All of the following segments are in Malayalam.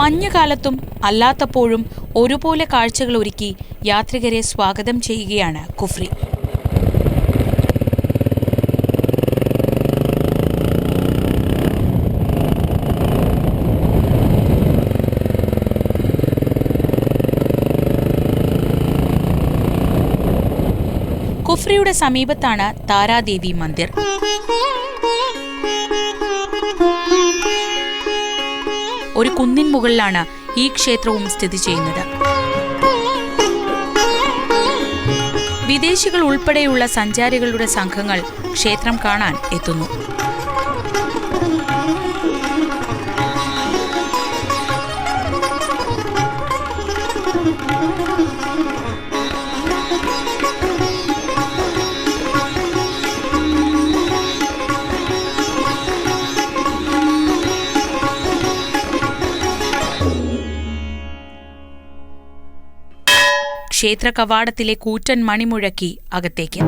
മഞ്ഞുകാലത്തും അല്ലാത്തപ്പോഴും ഒരുപോലെ കാഴ്ചകൾ ഒരുക്കി യാത്രികരെ സ്വാഗതം ചെയ്യുകയാണ് കുഫ്രി. കുഫ്രിയുടെ സമീപത്താണ് താരാദേവി മന്ദിർ. ഒരു കുന്നിൻ മുകളിലാണ് ഈ ക്ഷേത്രവും സ്ഥിതി ചെയ്യുന്നത്. വിദേശികൾ ഉൾപ്പെടെയുള്ള സഞ്ചാരികളുടെ സംഘങ്ങൾ ക്ഷേത്രം കാണാൻ എത്തുന്നു. ക്ഷേത്ര കവാടത്തിലെ കൂറ്റൻ മണിമുഴക്കി അകത്തേക്ക്.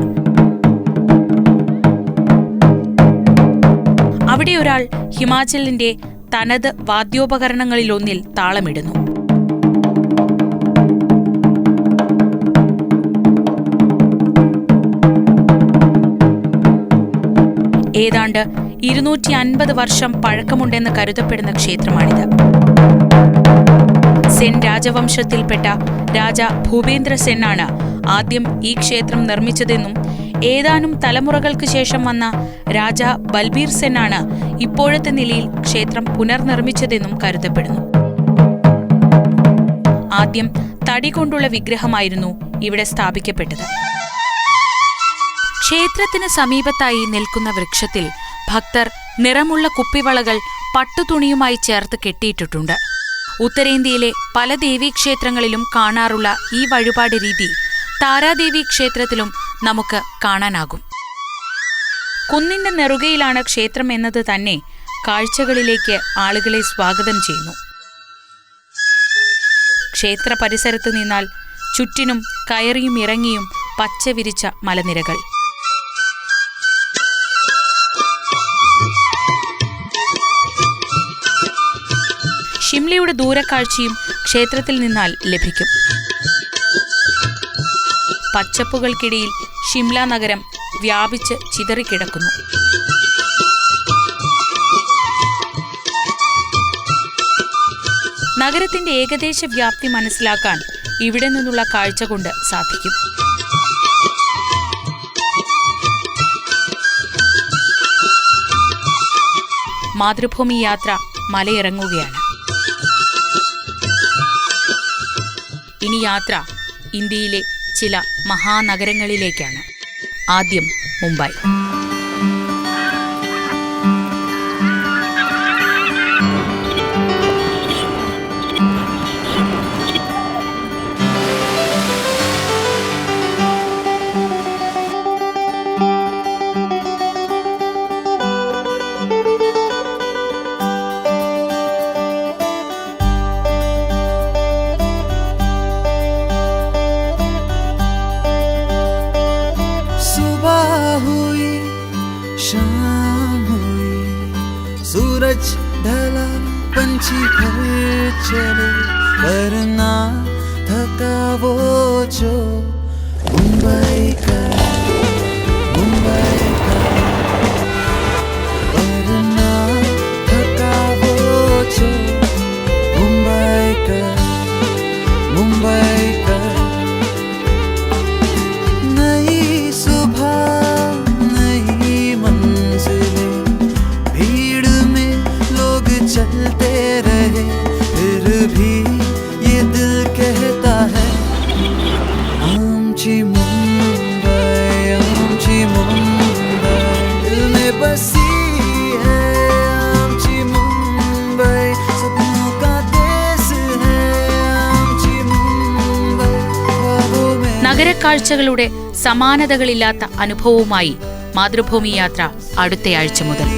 അവിടെ ഒരാൾ ഹിമാചലിന്റെ തനത് വാദ്യോപകരണങ്ങളിലൊന്നിൽ താളമിടുന്നു. ഏതാണ്ട് 250 വർഷം പഴക്കമുണ്ടെന്ന് കരുതപ്പെടുന്ന ക്ഷേത്രമാണിത്. സെൻ രാജവംശത്തിൽപ്പെട്ട രാജ ഭൂപേന്ദ്ര സെന്നാണ് ആദ്യം ഈ ക്ഷേത്രം നിർമ്മിച്ചതെന്നും ഏതാനും തലമുറകൾക്ക് ശേഷം വന്ന രാജ ബൽബീർ സെന്നാണ് ഇപ്പോഴത്തെ നിലയിൽ ക്ഷേത്രം പുനർനിർമ്മിച്ചതെന്നും കരുതപ്പെടുന്നു. ആദ്യം തടി കൊണ്ടുള്ള വിഗ്രഹമായിരുന്നു ഇവിടെ സ്ഥാപിക്കപ്പെട്ടത്. ക്ഷേത്രത്തിന് സമീപത്തായി നിൽക്കുന്ന വൃക്ഷത്തിൽ ഭക്തർ നിറമുള്ള കുപ്പിവളകൾ പട്ടുതുണിയുമായി ചേർത്ത് കെട്ടിയിട്ടിട്ടുണ്ട്. ഉത്തരേന്ത്യയിലെ പല ദേവീക്ഷേത്രങ്ങളിലും കാണാറുള്ള ഈ വഴിപാട് രീതി താരാദേവി ക്ഷേത്രത്തിലും നമുക്ക് കാണാനാകും. കുന്നിന്റെ നെറുകയിലാണ് ക്ഷേത്രം എന്നത് തന്നെ കാഴ്ചകളിലേക്ക് ആളുകളെ സ്വാഗതം ചെയ്യുന്നു. ക്ഷേത്ര പരിസരത്ത് നിന്നാൽ ചുറ്റിനും കയറിയും ഇറങ്ങിയും പച്ച വിരിച്ച മലനിരകൾ. ഷിംലയുടെ ദൂരക്കാഴ്ചയും ക്ഷേത്രത്തിൽ നിന്നാൽ ലഭിക്കും. പച്ചപ്പുകൾക്കിടയിൽ ഷിംല നഗരം വ്യാപിച്ച് ചിതറിക്കിടക്കുന്നു. നഗരത്തിന്റെ ഏകദേശ വ്യാപ്തി മനസ്സിലാക്കാൻ ഇവിടെ നിന്നുള്ള കാഴ്ച കൊണ്ട് സാധിക്കും. മാതൃഭൂമി യാത്ര മലയിറങ്ങുകയാണ്. ഇനി യാത്ര ഇന്ത്യയിലെ ചില മഹാനഗരങ്ങളിലേക്കാണ്. ആദ്യം മുംബൈ. सूरज ढला पंछी घर चले वरना थका वो जो मुंबई का वरना थका वो जो मुंबई का नई सुबह नई मंजिलें चलते रहे फिर भी ये दिल कहता है आमची मुंबई दिल में बसी है आमची मुंबई सपनों का देश है आमची मुंबई. നഗരക്കാഴ്ചകളുടെ സമാനതകളില്ലാത്ത അനുഭവവുമായി മാതൃഭൂമി യാത്ര അടുത്തയാഴ്ച മുതൽ.